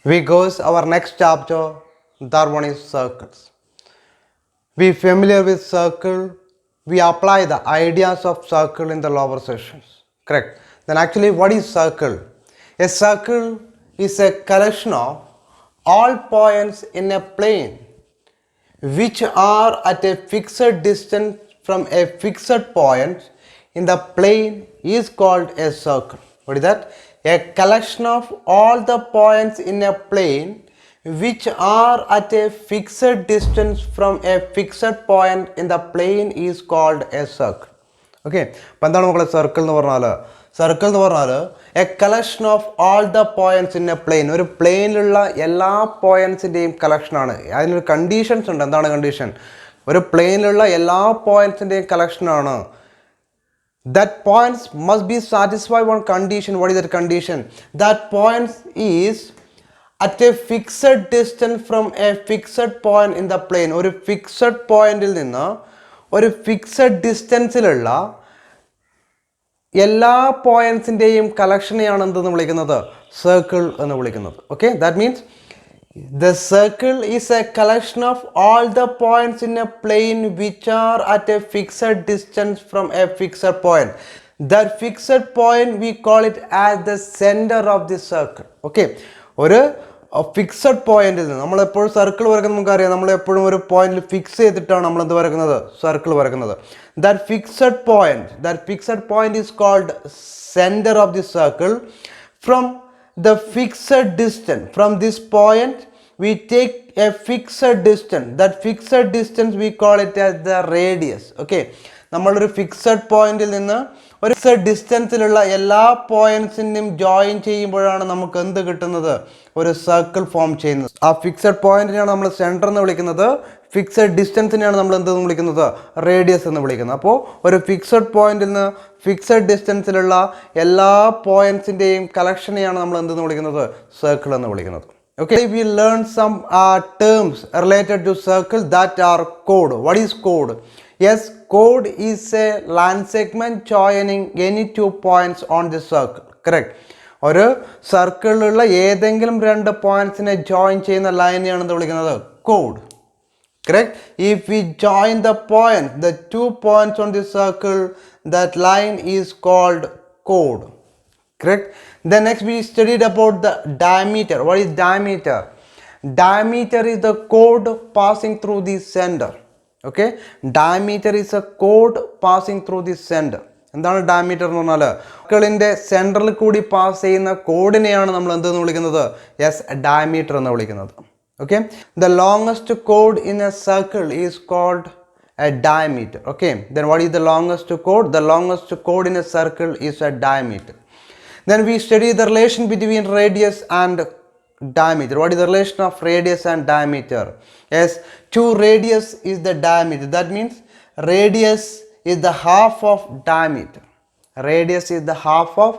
We goes our next chapter, that one is circles. We familiar with circle, we apply the ideas of circle in the lower sessions. Correct. Then actually what is circle? A circle is a collection of all points in a plane which are at a fixed distance from a fixed point in the plane is called a circle. What is that? A collection of all the points in a plane which are at a fixed distance from a fixed point in the plane is called a circle. Okay അപ്പം എന്താണ് മക്കളെ circle എന്ന് പറഞ്ഞാൽ a collection of all the points in a plane. ഒരു പ്ലെയിനിലുള്ള എല്ലാ പോയിന്റ്സിൻ്റെയും കളക്ഷനാണ്. അതിനൊരു കണ്ടീഷൻസ് ഉണ്ട്. എന്താണ് കണ്ടീഷൻ? ഒരു പ്ലെയിനിലുള്ള എല്ലാ പോയിന്റ്സിൻ്റെയും കളക്ഷനാണ്. That points must be satisfied one condition. What is that condition? That points is at a fixed distance from a fixed point in the plane. ഒരു ഫിക്സഡ് പോയിന്റിൽ നിന്ന് ഒരു ഫിക്സഡ് ഡിസ്റ്റൻസിലുള്ള എല്ലാ പോയിന്റ്സിൻ്റെയും കളക്ഷനെയാണ് എന്തെന്ന് വിളിക്കുന്നത്? സർക്കിൾ എന്ന് വിളിക്കുന്നത്. Okay, that means the circle is a collection of all the points in a plane which are at a fixed distance from a fixed point. That fixed point we call it as the center of the circle. Okay, ഒരു fixed പോയിന്റിൽ നിന്ന് നമ്മളെപ്പോഴും circle വരയ്ക്കുന്നത് നമുക്കറിയാം. നമ്മളെപ്പോഴും ഒരു പോയിന്റിൽ fix ചെയ്തിട്ടാണ് നമ്മൾ എന്ത് വരയ്ക്കുന്നത്? സർക്കിൾ വരയ്ക്കുന്നത്. That fixed point is called center of the circle. From the fixed distance from this point we take a fixed distance. That fixed distance we call it as the radius. Okay, നമ്മളൊരു fixed പോയിന്റിൽ നിന്ന് ഒരു fixed ഡിസ്റ്റൻസിലുള്ള എല്ലാ പോയിന്റ്സിനും join ചെയ്യുമ്പോഴാണ് നമുക്ക് എന്ത് കിട്ടുന്നത്? ഒരു സർക്കിൾ ഫോം ചെയ്യുന്നത്. ആ ഫിക്സഡ് പോയിന്റിനെയാണ് നമ്മൾ സെൻറ്റർ എന്ന് വിളിക്കുന്നത്. ഫിക്സഡ് ഡിസ്റ്റൻസിനെയാണ് നമ്മൾ എന്തെന്ന് വിളിക്കുന്നത്? റേഡിയസ് എന്ന് വിളിക്കുന്നത്. അപ്പോൾ ഒരു ഫിക്സഡ് പോയിന്റിൽ നിന്ന് ഫിക്സഡ് ഡിസ്റ്റൻസിലുള്ള എല്ലാ പോയിന്റ്സിൻ്റെയും കളക്ഷനെയാണ് നമ്മൾ എന്തെന്ന് വിളിക്കുന്നത്? സർക്കിൾ എന്ന് വിളിക്കുന്നത്. Okay, we learn some terms related to circle that are chord. What is chord? Yes, chord is a line segment joining any two points on the circle. Correct. ഒരു സർക്കിളിലുള്ള ഏതെങ്കിലും രണ്ട് പോയിന്റ്സിനെ ജോയിൻ ചെയ്യുന്ന ലൈനെയാണ് എന്ത് വിളിക്കുന്നത്? Code. Correct. If we join the two points on the circle, that line is called chord. Correct. Then next we studied about the diameter. What is diameter? Diameter is the chord passing through the center. Okay, diameter is a chord passing through the center. എന്താണ് diameter എന്ന് പറഞ്ഞാൽ? സർക്കിളിൻ്റെ സെൻറ്ററിൽ കൂടി pass ചെയ്യുന്ന കോഡിനെയാണ് നമ്മൾ എന്തെന്ന് വിളിക്കുന്നത്? യെസ്, ഡയമീറ്റർ എന്ന് വിളിക്കുന്നത്. Okay, the longest chord in a circle is called a diameter. Okay, then what is the longest chord? The longest chord in a circle is a diameter. Then we study the relation between radius and diameter. What is the relation of radius and diameter? Yes, 2 radius is the diameter. That means radius is the half of diameter. Radius is the half of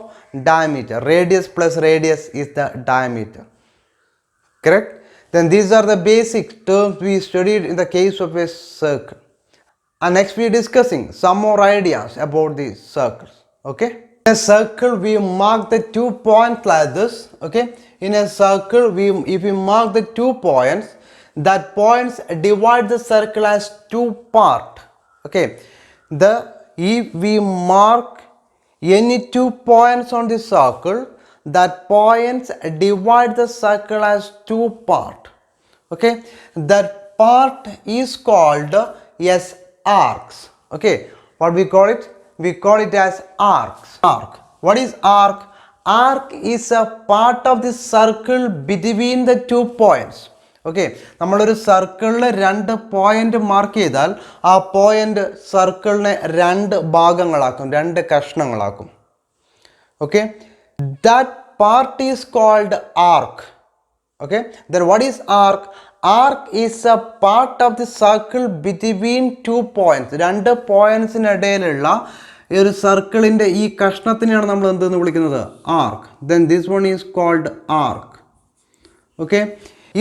diameter. Radius plus radius is the diameter. Correct? Then these are the basic terms we studied in the case of a circle. And next we are discussing some more ideas about these circles. Okay? In a circle we mark the 2 points like this. Okay, in a circle if we mark the 2 points, that points divide the circle as 2 parts. Okay, if we mark any 2 points on the circle, that points divide the circle as 2 parts. Okay, that part is called arcs. Okay, what we call it? We call it as arcs. Arc. What is arc? Arc is a part of the circle between the 2 points. Okay, നമ്മളൊരു സർക്കിളിൽ 2 point mark ചെയ്താൽ ആ point സർക്കിളിനെ 2 ഭാഗങ്ങളാക്കും, 2 കഷ്ണങ്ങളാക്കും. Okay, that part is called arc. Okay, then what is arc? Arc is a part of the circle between 2 points. 2 പോയിന്റ്സിനിടയിലുള്ള ഈ ഒരു സർക്കിളിൻ്റെ ഈ കഷ്ണത്തിനെയാണ് നമ്മൾ എന്തെന്ന് വിളിക്കുന്നത്? Arc. Then this one is called arc. Okay,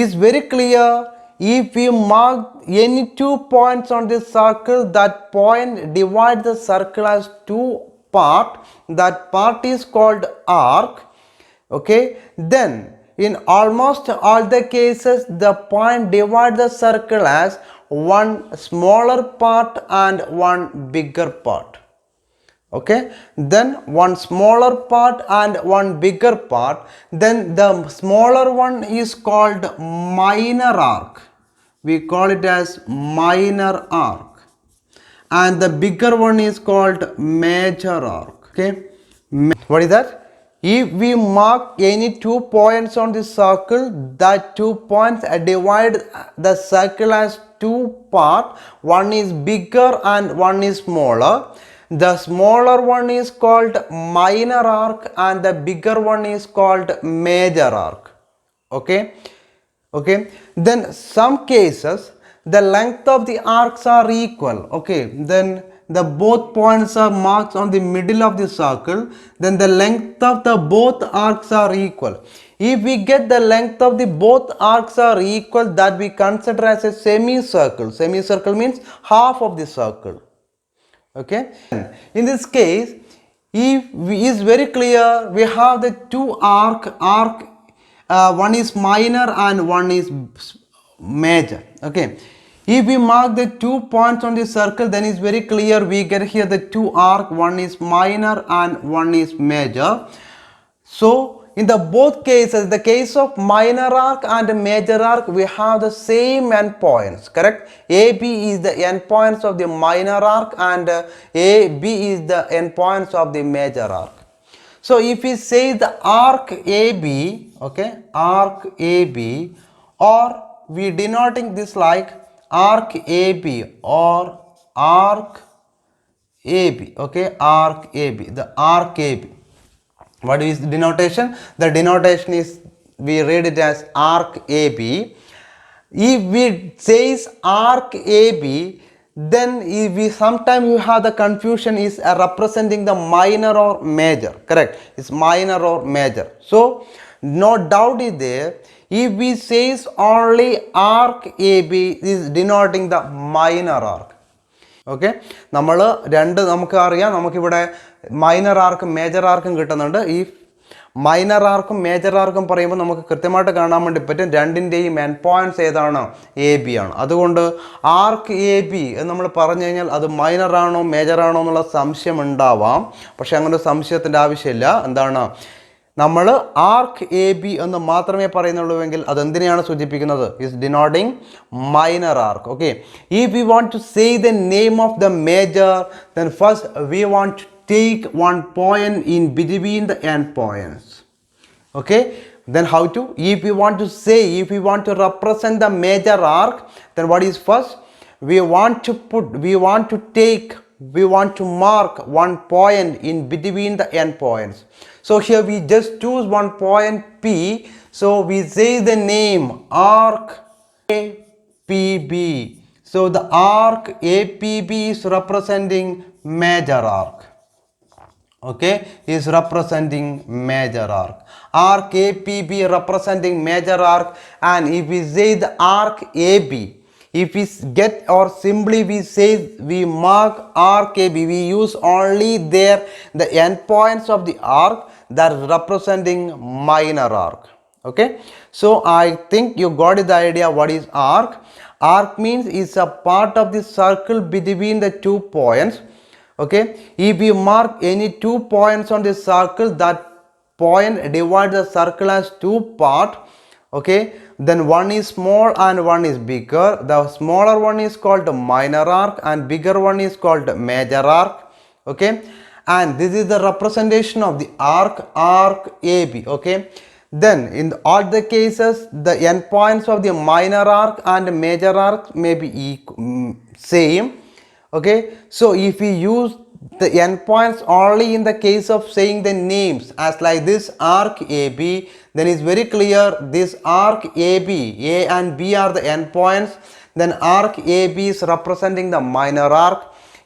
is very clear. If we mark any 2 points on this circle, that point divide the circle as 2 parts. That part is called arc. Okay, then in almost all the cases, the point divides the circle as one smaller part and one bigger part. Okay, then one smaller part and one bigger part, then the smaller one is called minor arc. We call it as minor arc, and the bigger one is called major arc. Okay, what is that? If we mark any 2 points on the circle, that 2 points divide the circle as 2 parts. One is bigger and one is smaller. The smaller one is called minor arc and the bigger one is called major arc. Okay. Okay. Then some cases the length of the arcs are equal. Okay. Then the both points are marked on the middle of the circle, then the length of the both arcs are equal. If we get the length of the both arcs are equal, that we consider as a semicircle. Semicircle means half of the circle. Okay, in this case, if is very clear, we have the two arc, one is minor and one is major. Okay, if we mark the 2 points on the circle, then it's very clear we get here the two arc, one is minor and one is major. So in the both cases, the case of minor arc and major arc, we have the same endpoints, correct? AB is the endpoints of the minor arc and AB is the endpoints of the major arc. So if we say the arc AB, okay, arc AB, or we denoting this like arc AB or arc AB, okay, arc AB, the arc AB. What is the denotation? The denotation is, we read it as arc AB. If we says arc AB, then if we sometimes you have the confusion is representing the minor or major, correct? It's minor or major. So no doubt is there. If we says only arc AB is denoting the minor arc. Okay, നമ്മൾ നമുക്കറിയാം, നമുക്കിവിടെ minor ആർക്കും major ആർക്കും കിട്ടുന്നുണ്ട്. ഈ minor ആർക്കും major ആർക്കും പറയുമ്പോൾ നമുക്ക് കൃത്യമായിട്ട് കാണാൻ വേണ്ടി പറ്റും രണ്ടിൻ്റെയും എൻഡ് പോയിൻറ്റ്സ് ഏതാണ്, എ ബി ആണ്. അതുകൊണ്ട് ആർക്ക് എ ബി എന്ന് നമ്മൾ പറഞ്ഞു കഴിഞ്ഞാൽ അത് മൈനർ ആണോ മേജർ ആണോ എന്നുള്ള സംശയം ഉണ്ടാവാം. പക്ഷെ അങ്ങനെ സംശയത്തിൻ്റെ ആവശ്യമില്ല. എന്താണ്, നമ്മൾ ആർക്ക് എ ബി എന്ന് മാത്രമേ പറയുന്നുള്ളൂവെങ്കിൽ അതെന്തിനെയാണ് സൂചിപ്പിക്കുന്നത്? Is denoting minor arc. Okay, if we want to say the name of the major, then first we want to take one point in between the end points. Okay, then how to, if we want to say, if we want to represent the major arc, then what is first, we want to mark one point in between the end points. So here we just choose one point P, so we say the name arc APB. So the arc APB is representing major arc. Okay, is representing major arc. Arc APB representing major arc. And if we say the arc AB, if we get, or simply we say we mark arc AB, we use only there the endpoints of the arc that is representing minor arc. Okay, so I think you got the idea what is arc. Arc means is a part of the circle between the 2 points. Okay, if we mark any 2 points on the circle, that point divides the circle as 2 parts. Okay, then one is small and one is bigger. The smaller one is called minor arc and bigger one is called major arc. Okay, and this is the representation of the arc AB. Okay, then in all the cases the endpoints of the minor arc and major arc may be same. Okay, so if we use the endpoints only in the case of saying the names as like this arc AB, then it's very clear this arc AB, A and B are the endpoints, then arc AB is representing the minor arc.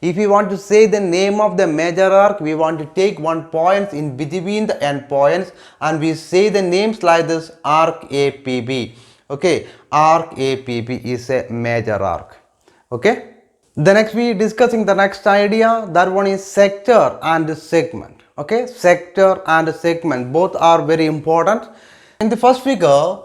If we want to say the name of the major arc, we want to take one point in between the endpoints and we say the names like this arc APB. Okay, arc APB is a major arc. Okay, the next we discussing the next idea, that one is sector and segment. Okay, sector and segment both are very important. In the first figure,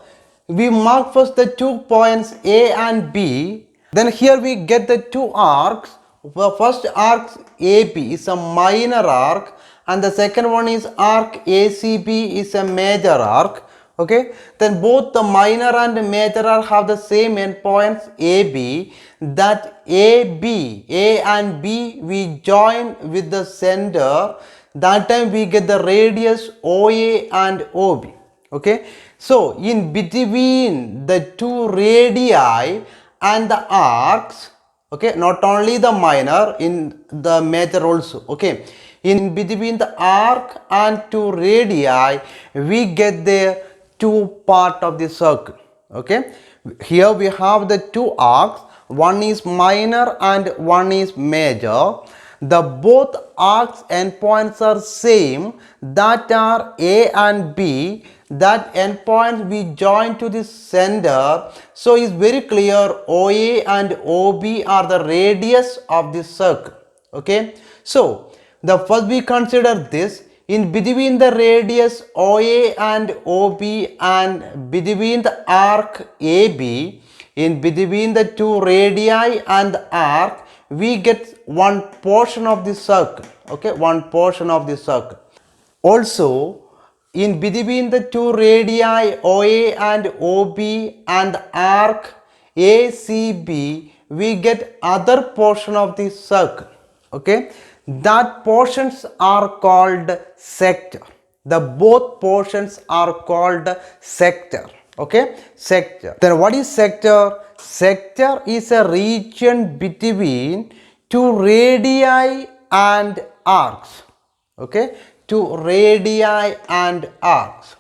we mark first the 2 points A and B. Then here we get the 2 arcs. The first arc AB is a minor arc and the second one is arc ACB is a major arc. Okay, then both the minor and major arc have the same endpoints AB. That A and B we join with the center. That time we get the radius OA and OB. Okay, so in between the two radii and the arcs, okay, not only the minor, in the major also, okay, in between the arc and two radii we get the two part of the circle. Okay, here we have the two arcs, one is minor and one is major. The both arcs endpoints are same, that are A and B. That endpoint we join to the center. So it's very clear OA and OB are the radius of the circle. Okay, so the first we consider this, in between the radius OA and OB and between the arc AB, in between the two radii and the arc, we get one portion of the circle. Okay, one portion of the circle. Also, in between the two radii OA and OB and arc ACB, we get other portion of the circle. Okay, that portions are called sector. The both portions are called sector. Okay, sector. Then what is sector? Sector is a region between two radii and arcs. Okay, two radii and arcs.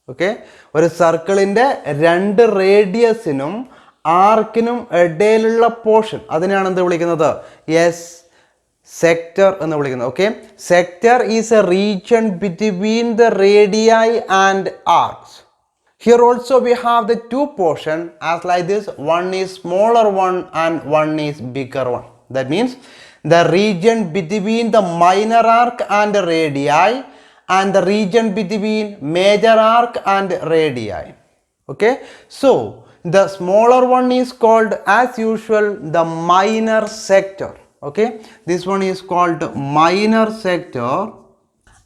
Okay, ഒരു സർക്കിളിൻ്റെ രണ്ട് റേഡിയസിനും ആർക്കിനും ഇടയിലുള്ള portion അതിനെയാണ് എന്ത് വിളിക്കുന്നത്? Yes, sector എന്ന് വിളിക്കുന്നത്. Okay, sector is a region between the radii and arcs. Here also we have the two portion as like this, one is smaller one and one is bigger one. That means the region between the minor arc and the radii and the region between major arc and radii. Okay, so the smaller one is called as usual the minor sector. Okay, this one is called minor sector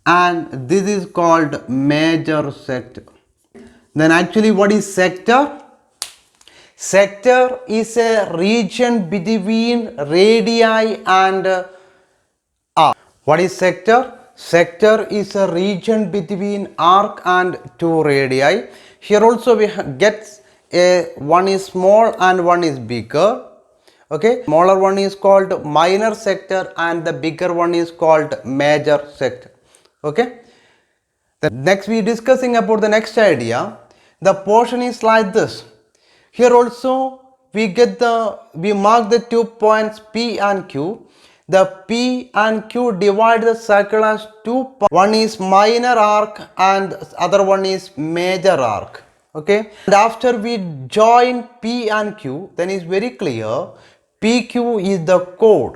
and this is called major sector. Then actually what is sector? Sector is a region between radii and arc. What is sector? Sector is a region between arc and two radii. Here also we get a one is small and one is bigger. Okay, smaller one is called minor sector and the bigger one is called major sector. Okay, the next we discussing about the next idea. The portion is like this. Here also we mark the 2 points P and Q. The P and Q divide the circle as 2 parts. One is minor arc and other one is major arc. Okay, and after we join P and Q, then it's very clear PQ is the chord.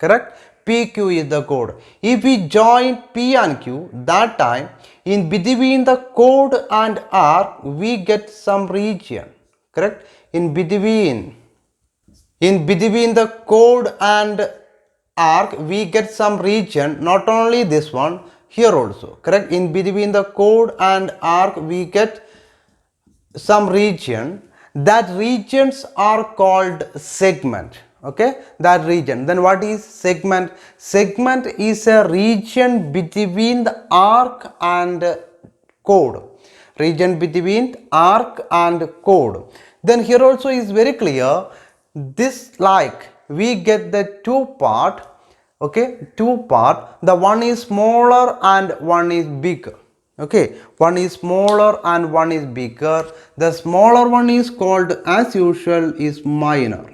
Correct? PQ is the chord. If we join P and Q, that time in between the chord and arc we get some region. Correct? In between the chord and arc we get some region. Not only this one, here also. Correct? In between the chord and arc we get some region. That regions are called segment. Okay, that region. Then what is segment? Segment is a region between the arc and chord. Region between arc and chord. Then here also is very clear, this like we get the two part. Okay, two part, the one is smaller and one is bigger. Okay, one is smaller and one is bigger. The smaller one is called as usual is minor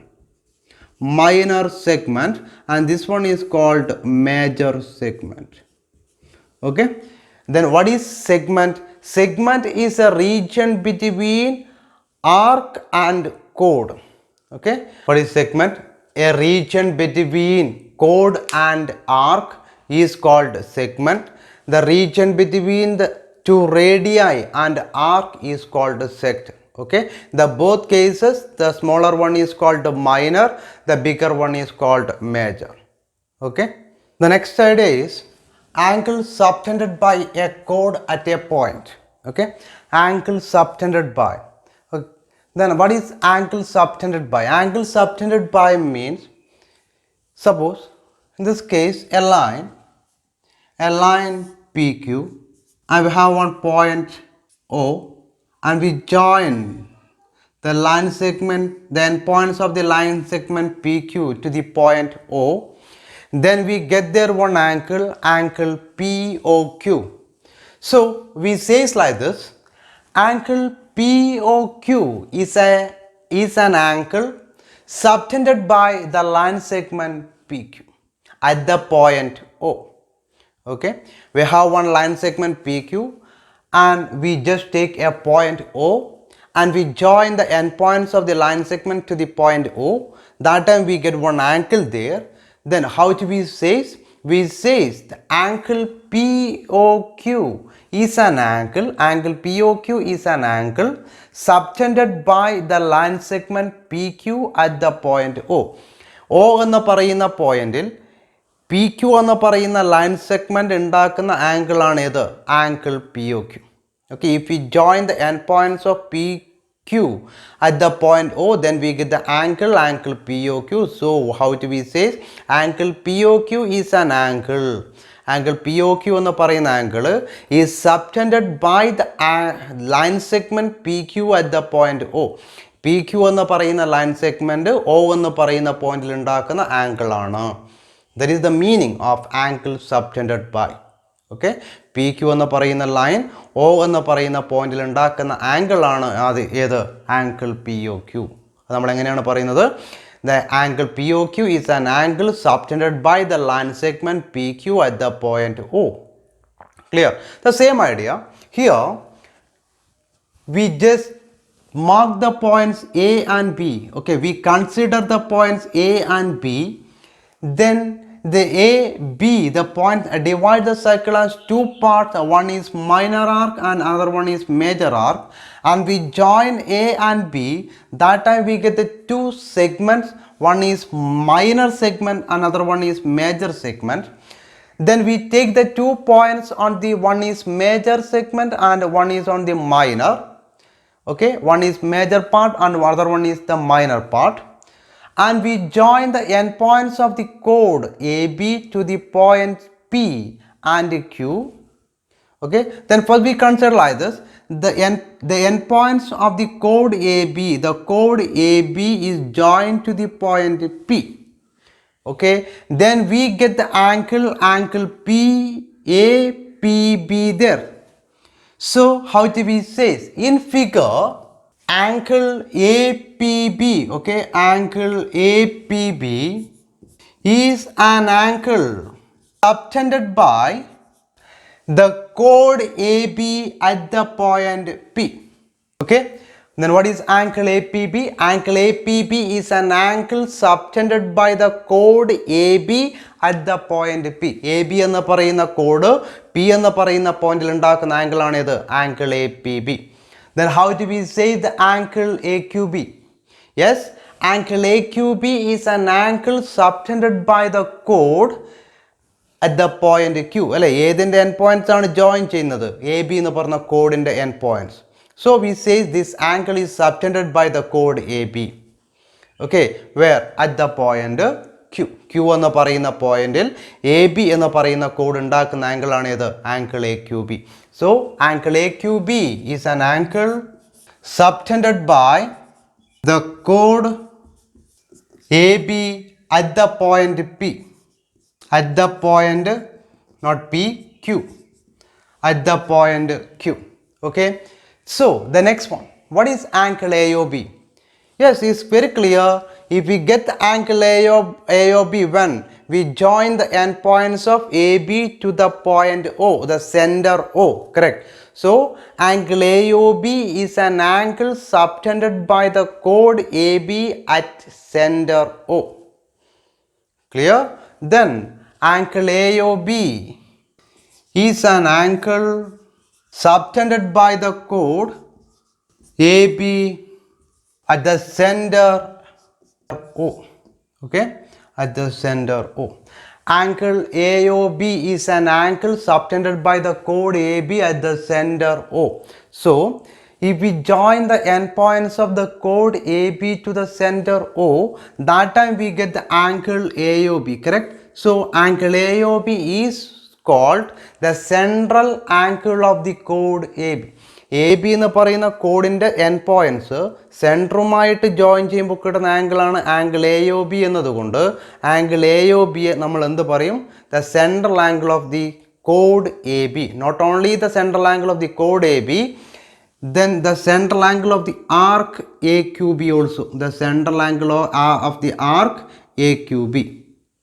segment and this one is called major segment. Okay, then what is segment? Segment is a region between arc and chord. Okay, what is segment? A region between chord and arc is called segment. The region between the two radii and arc is called sector. Okay, the both cases, the smaller one is called minor, the bigger one is called major. Okay, the next idea is angle subtended by a chord at a point. Okay, angle subtended by. Okay. Then what is angle subtended by? Angle subtended by means, suppose in this case a line PQ, and we have one point O, and we join the line segment, the endpoints of the line segment PQ to the point O. Then we get there one angle POQ. So we say like this: angle POQ is an angle subtended by the line segment PQ at the point O. Okay, we have one line segment PQ and we just take a point O and we join the endpoints of the line segment to the point O. That time we get one angle there. Then how do we say? We say the angle POQ is an angle POQ is an angle subtended by the line segment PQ at the point O. O എന്ന് പറയുന്ന പോയിന്റിൽ P Q എന്ന് പറയുന്ന line segment ഉണ്ടാക്കുന്ന angle ആണ് ഏത്? Angle P O Q. Okay, if you join the end points of P Q at the point O, then we get the angle POQ. So how do we say? Angle POQ is an angle POQ എന്ന് പറയുന്ന angle is subtended by the line segment PQ at the point O. P Q എന്ന് പറയുന്ന line segment O എന്ന് പറയുന്ന പോയിന്റിൽ ഉണ്ടാക്കുന്ന angle ആണ്. That is the meaning of angle subtended by. Okay, P Q എന്ന് പറയുന്ന ലൈൻ ഒ എന്ന് പറയുന്ന പോയിന്റിൽ ഉണ്ടാക്കുന്ന ആംഗിൾ ആണ് അത് ഏത്? Angle P O Q. നമ്മൾ എങ്ങനെയാണ് പറയുന്നത്? The angle POQ is an angle subtended by the line segment PQ at the point O. Clear? The same idea here. We just mark the points A and B. Okay, we consider the points A and B. Then the A, B, the point divide the circle as two parts. One is minor arc and another one is major arc. And we join A and B. That time we get the two segments. One is minor segment, another one is major segment. Then we take the 2 points on the one is major segment and one is on the minor. Okay, one is major part and other one is the minor part. And we join the endpoints of the chord AB to the points P and Q. Okay, then first we consider like this: the endpoints of the chord AB, the chord AB is joined to the point P. Okay, then we get the angle PAPB there. So how do we say? In figure, angle APB, okay, angle APB is an angle subtended by the chord AB at the point P. Okay, then what is angle APB? Angle APB is an angle subtended by the chord AB at the point P. AB എന്ന് പറയുന്ന code P എന്ന് പറയുന്ന പോയിന്റിൽ ഉണ്ടാക്കുന്ന angle ആണ് ഇത്? Angle APB. Then how do we say the angle AQB? Yes, angle AQB is an angle subtended by the chord at the point Q. അല്ലെ, ഏതിൻ്റെ എൻഡ് പോയിന്റ്സ് ആണ് ജോയിൻ ചെയ്യുന്നത്? എ ബി എന്ന് പറഞ്ഞ കോഡിൻ്റെ end points. So we say this angle is subtended by the chord AB. Okay, where at the point Q. Q എന്ന് പറയുന്ന പോയിന്റിൽ എ ബി എന്ന് പറയുന്ന കോഡ് ഉണ്ടാക്കുന്ന ആംഗിൾ ആണ് ഏത്? Angle AQB. So angle AQB is an angle subtended by the chord AB at the point P. At the point, not P, Q. At the point Q. Okay. So the next one, what is angle AOB? Yes, it's very clear. If we get the angle AOB when we join the endpoints of AB to the point O, the center O, correct? So angle AOB is an angle subtended by the chord AB at center O. Clear? Then angle AOB is an angle subtended by the chord AB at the center O. Okay, at the center O. Angle AOB is an angle subtended by the chord AB at the center O. So if we join the endpoints of the chord AB to the center O, that time we get the angle AOB, correct? So angle AOB is called the central angle of the chord AB. A B എന്ന് പറയുന്ന കോഡിൻ്റെ N points സെൻറ്ററുമായിട്ട് join ചെയ്യുമ്പോൾ കിട്ടുന്ന ആംഗിളാണ് angle A O B എന്നതുകൊണ്ട് angle A O ബിയെ നമ്മൾ എന്ത് പറയും? The central angle of the code A B. Not only the central angle of the code A B, then the central angle of the arc AQB also, the central angle of the arc AQB.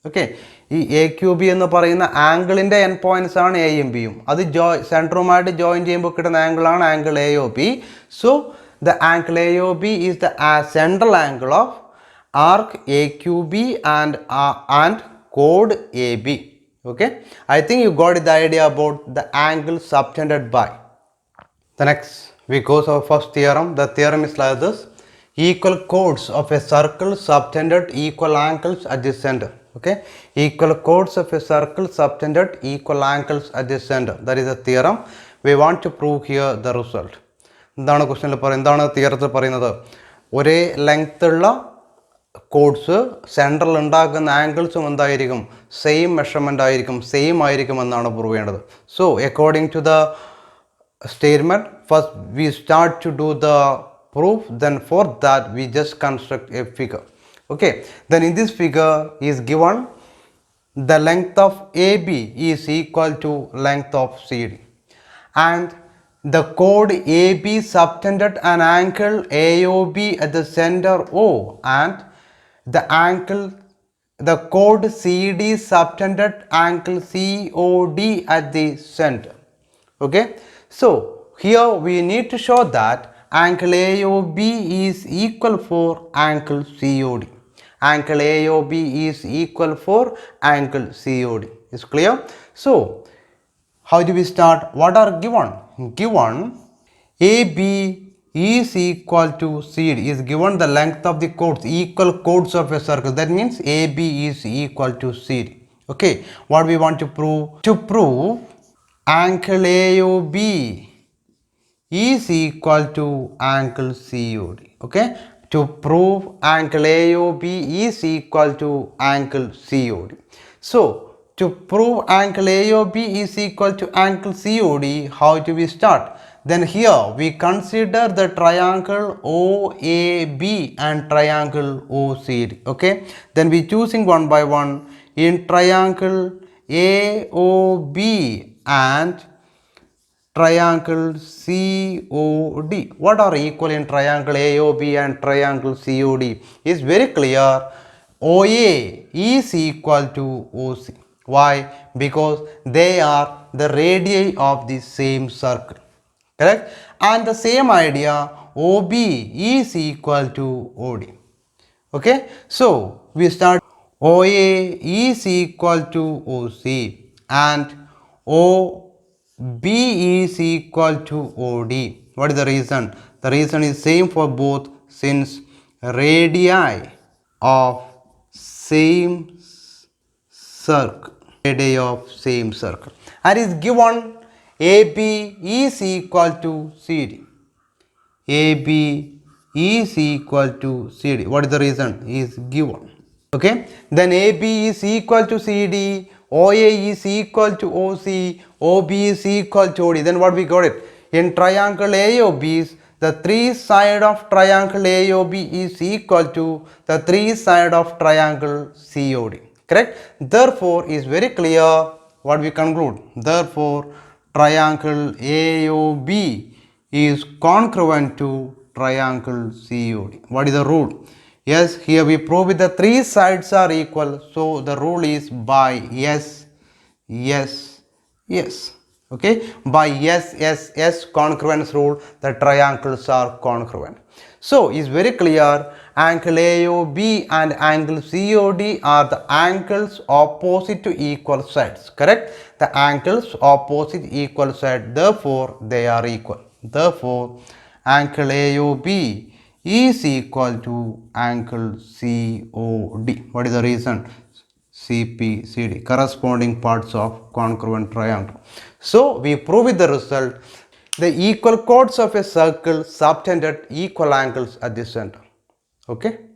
Okay, ഈ A Q B എന്ന് പറയുന്ന ആംഗിളിൻ്റെ N points ആണ് എയും ബിയും. അത് സെൻറ്ററുമായിട്ട് join ചെയ്യുമ്പോൾ കിട്ടുന്ന ആംഗിളാണ് angle A O B. So the angle A O B is the central angle of arc A Q B and കോഡ് A B. Okay, I think you got the idea about the angle subtended by. The next we go to our first theorem. The theorem is like this: equal chords of a circle subtended equal angles at the center. Okay, equal chords of a circle subtended equal angles at the center. That is the theorem. We want to prove here the result. എന്താണ് ക്വസ്റ്റ്യനിൽ പറയുന്നത്? എന്താണ് തിയറത്തിൽ പറയുന്നത്? ഒരേ length ഉള്ള codes central ഉണ്ടാക്കുന്ന ആംഗിൾസും എന്തായിരിക്കും? Same measurement ആയിരിക്കും, സെയിം ആയിരിക്കും എന്നാണ് പ്രൂവ് ചെയ്യേണ്ടത്. So according to the statement, first we start to do the proof, then for that we just construct a figure. Okay, then in this figure is given the length of AB is equal to length of CD, and the chord AB subtended an angle AOB at the center O, and the chord CD subtended angle COD at the center. Okay, so here we need to show that angle AOB is equal for angle COD. Angle AOB is equal for angle COD. Is clear? So how do we start? What are given? Given AB is equal to CD is given the length of the chords, equal chords of a circle. That means AB is equal to CD. Okay, what we want to prove? To prove angle AOB is equal to angle COD. Okay, to prove angle AOB is equal to angle COD. So to prove angle AOB is equal to angle COD, how do we start? Then here we consider the triangle OAB and triangle OCD. Okay, then we choosing one by one. In triangle AOB and triangle COD, what are equal in triangle AOB and triangle COD? Is very clear. OA is equal to OC. Why? Because they are the radii of the same circle, correct? And the same idea, OB is equal to OD. Okay, so we start. OA is equal to OC and OB is equal to OD. What is the reason? The reason is same for both, since radii of same circle, radii of same circle, and is given AB is equal to CD. AB is equal to CD. What is the reason? Is given. Okay, then AB is equal to CD, OA is equal to OC, OB is equal to OD. Then what we got it? In triangle AOBs, the three side of triangle AOB is equal to the three side of triangle COD. Correct? Therefore, is very clear what we conclude. Therefore, triangle AOB is congruent to triangle COD. What is the rule? Yes, here we prove it, the three sides are equal. So the rule is by yes, yes, yes. Okay, by yes, yes, yes congruence rule, the triangles are congruent. So it's very clear angle AOB and angle COD are the angles opposite to equal sides. Correct? The angles opposite equal side, therefore they are equal. Therefore angle AOB is equal to angle COD. What is the reason? CPCD, corresponding parts of congruent triangle. So we prove with the result the equal chords of a circle subtended equal angles at the center. Okay.